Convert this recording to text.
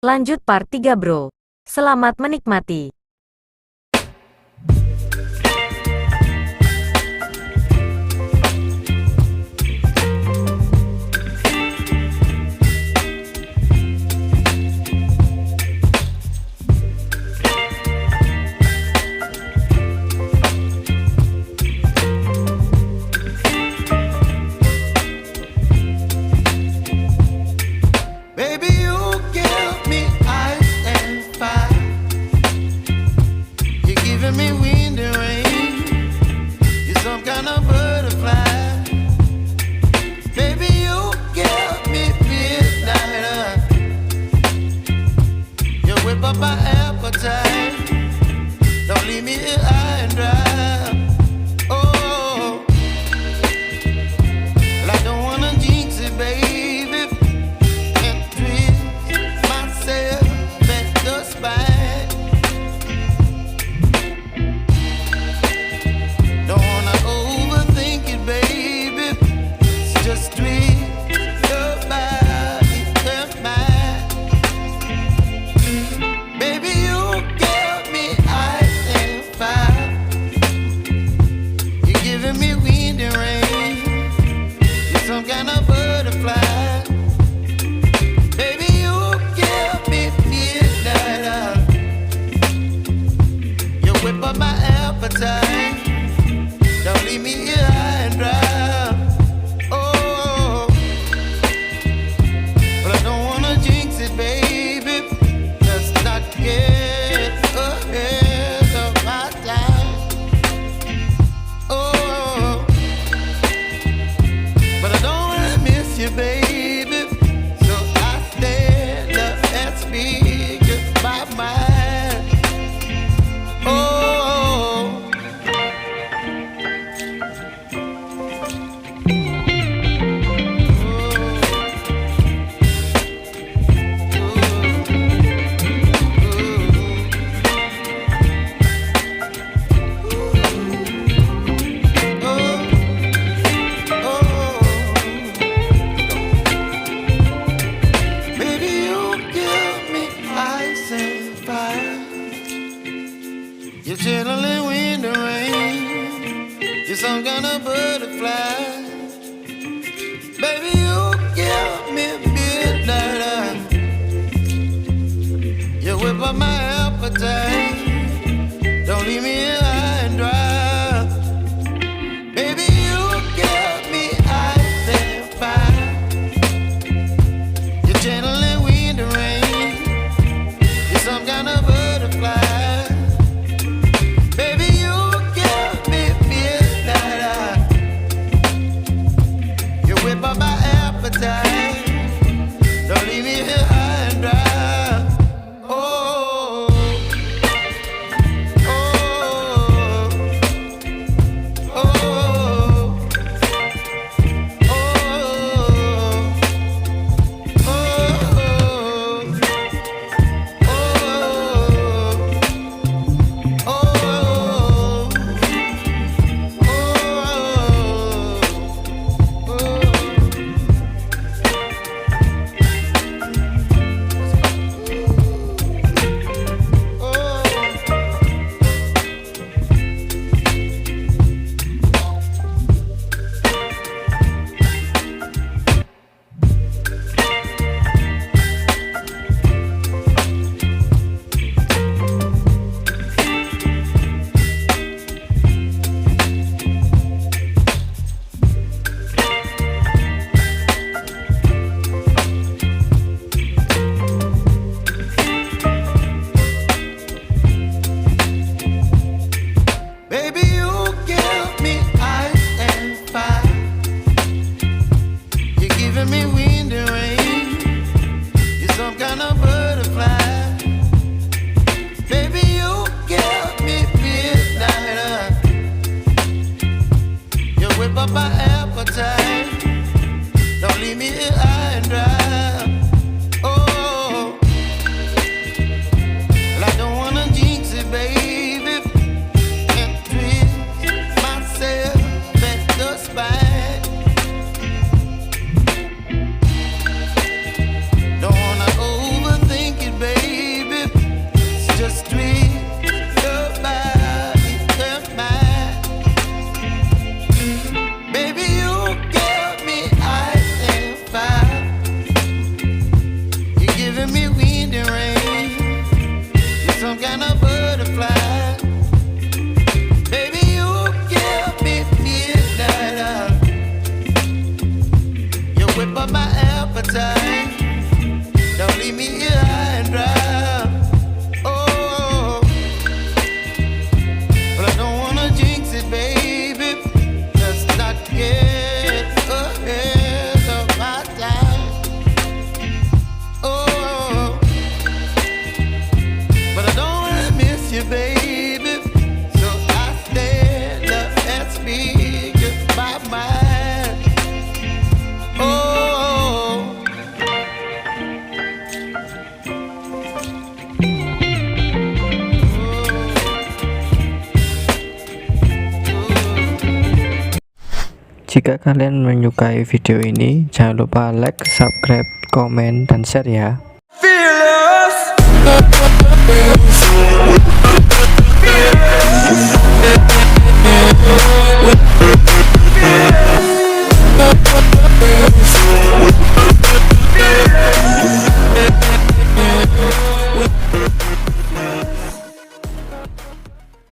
Lanjut part 3 bro. Selamat menikmati. the street. Your body and mine. Baby, you give me ice and fire. You're giving me wind and rain. You're some kind of butterfly. Baby, you give me midnight. You whip up my appetite. Don't leave me here high and dry. Oh, but I don't wanna jinx it, baby. Let's not get ahead of my time. Oh, but I don't wanna miss you, baby. So I stand up and speak my mind. Oh. Jika kalian menyukai video ini, jangan lupa like, subscribe, komen, dan share ya. Fearless.